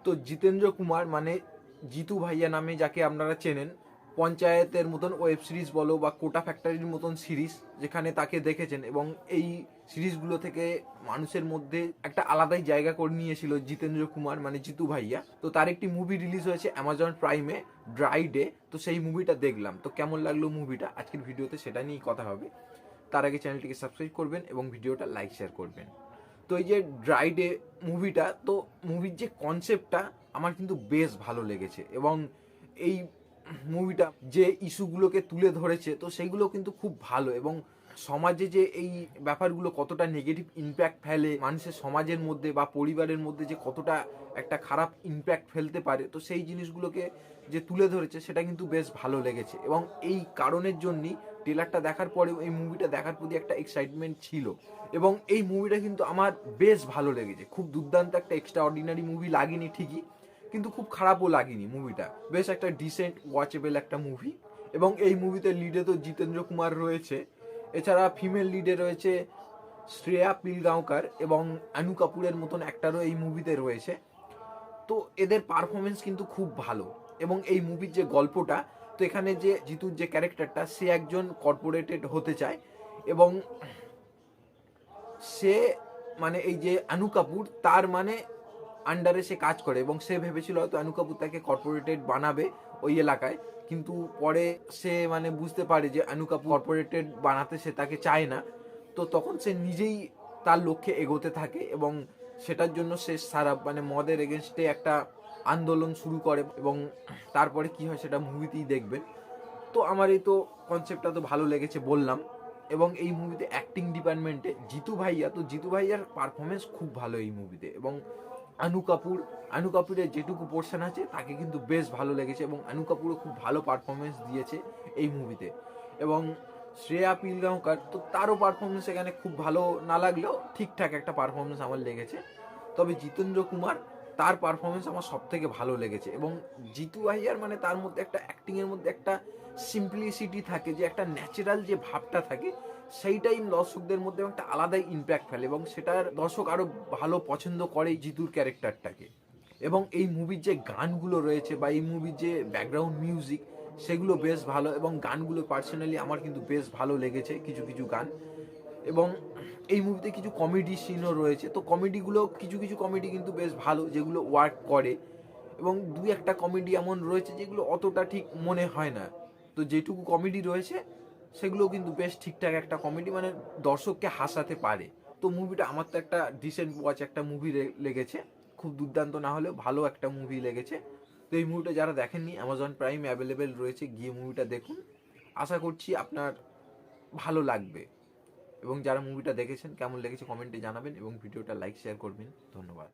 তো জিতেন্দ্র কুমার মানে জিতু ভাইয়া নামে যাকে আপনারা চেনেন, পঞ্চায়েতের মতন ওয়েব সিরিজ বলো বা কোটা ফ্যাক্টরির মতন সিরিজ যেখানে তাকে দেখেছেন, এবং এই সিরিজগুলো থেকে মানুষের মধ্যে একটা আলাদাই জায়গা করে নিয়েছিল জিতেন্দ্র কুমার মানে জিতু ভাইয়া। তো তার একটি মুভি রিলিজ হয়েছে অ্যামাজন প্রাইমে, ড্রাই ডে। তো সেই মুভিটা দেখলাম, তো কেমন লাগলো মুভিটা আজকের ভিডিওতে সেটা নিয়েই কথা হবে। তার আগে চ্যানেলটিকে সাবস্ক্রাইব করবেন এবং ভিডিওটা লাইক শেয়ার করবেন। তো এই যে ড্রাই ডে মুভিটা, তো মুভির যে কনসেপ্টটা আমার কিন্তু বেশ ভালো লেগেছে, এবং এই মুভিটা যে ইস্যুগুলোকে তুলে ধরেছে তো সেইগুলো কিন্তু খুব ভালো, এবং সমাজে যে এই ব্যাপারগুলো কতটা নেগেটিভ ইম্প্যাক্ট ফেলে মানুষের সমাজের মধ্যে বা পরিবারের মধ্যে, যে কতটা একটা খারাপ ইম্প্যাক্ট ফেলতে পারে, তো সেই জিনিসগুলোকে যে তুলে ধরেছে সেটা কিন্তু বেশ ভালো লেগেছে। এবং এই কারণের জন্যই ট্রেলারটা দেখার পরেও এই মুভিটা দেখার প্রতি একটা এক্সাইটমেন্ট ছিল, এবং এই মুভিটা কিন্তু আমার বেশ ভালো লেগেছে। খুব দুর্দান্ত একটা এক্সট্রা অর্ডিনারি মুভি লাগেনি ঠিকই, কিন্তু খুব খারাপও লাগেনি মুভিটা, বেশ একটা ডিসেন্ট ওয়াচেবল একটা মুভি। এবং এই মুভিতে লিডে তো জিতেন্দ্র কুমার রয়েছে, এছাড়া ফিমেল লিডে রয়েছে শ্রেয়া পিলগাঁওকার এবং আনু কাপুরের মতন অ্যাক্টারও এই মুভিতে রয়েছে। তো এদের পারফরমেন্স কিন্তু খুব ভালো। এবং এই মুভির যে গল্পটা, তো এখানে যে জিতুর যে ক্যারেক্টারটা, সে একজন কর্পোরেটেড হতে চায়, এবং সে মানে এই যে আনু কাপুর তার মানে আন্ডারে সে কাজ করে, এবং সে ভেবেছিল হয়তো আনু কাপুর তাকে কর্পোরেটেড বানাবে ওই এলাকায়, কিন্তু পরে সে মানে বুঝতে পারে যে আনু কাপুর কর্পোরেটেড বানাতে সে তাকে চায় না। তো তখন সে নিজেই তার লক্ষ্যে এগোতে থাকে, এবং সেটার জন্য সে সারা মানে মদের এগেনস্টে একটা আন্দোলন শুরু করে, এবং তারপরে কি হয় সেটা মুভিতেই দেখবেন। তো আমার এই তো কনসেপ্টটা তো ভালো লেগেছে বললাম। এবং এই মুভিতে অ্যাক্টিং ডিপার্টমেন্টে জিতু ভাইয়া, তো জিতু ভাইয়ার পারফরমেন্স খুব ভালো এই মুভিতে, এবং আনু কাপুরের যেটুকু পোর্শন আছে তাকে কিন্তু বেশ ভালো লেগেছে, এবং আনু কাপুরও খুব ভালো পারফরমেন্স দিয়েছে এই মুভিতে। এবং শ্রেয়া পিলগাঁওকার, তো তারও পারফরমেন্স এখানে খুব ভালো না লাগলেও ঠিকঠাক একটা পারফরমেন্স আমার লেগেছে। তবে জিতেন্দ্র কুমার, তার পারফরমেন্স আমার সব থেকে ভালো লেগেছে। এবং জিতু ভাইয়ার মানে তার মধ্যে একটা অ্যাক্টিংয়ের মধ্যে একটা সিম্পলিসিটি থাকে, যে একটা ন্যাচারাল যে ভাবটা থাকে, সেইটাই দর্শকদের মধ্যে একটা আলাদাই ইম্প্যাক্ট ফেলে, এবং সেটার দর্শক আরও ভালো পছন্দ করে জিতুর ক্যারেক্টারটাকে। এবং এই মুভির যে গানগুলো রয়েছে বা এই মুভির যে ব্যাকগ্রাউন্ড মিউজিক, সেগুলো বেশ ভালো, এবং গানগুলো পার্সোনালি আমার কিন্তু বেশ ভালো লেগেছে কিছু কিছু গান। এবং এই মুভিতে কিছু কমেডি সিনও রয়েছে, তো কমেডিগুলো কিছু কিছু কমেডি কিন্তু বেশ ভালো, যেগুলো ওয়ার্ক করে। এবং দুই একটা কমেডি এমন রয়েছে যেগুলো অতটা ঠিক মনে হয় না, তো যেটুকু কমেডি রয়েছে সেগুলো কিন্তু বেশ ঠিকঠাক একটা কমেডি, মানে দর্শককে হাসাতে পারে। তো মুভিটা আমার তো একটা ডিসেন্ট ওয়াচ একটা মুভি লেগেছে, খুব দুর্দান্ত না হলেও ভালো একটা মুভি লেগেছে। তো এই মুভিটা যারা দেখেননি, অ্যামাজন প্রাইম অ্যাভেলেবেল রয়েছে, গিয়ে মুভিটা দেখুন। আশা করছি আপনার ভালো লাগবে। এবং যারা মুভিটা দেখেছেন কেমন লেগেছে কমেন্টে জানাবেন, এবং ভিডিওটা লাইক শেয়ার করবেন। ধন্যবাদ।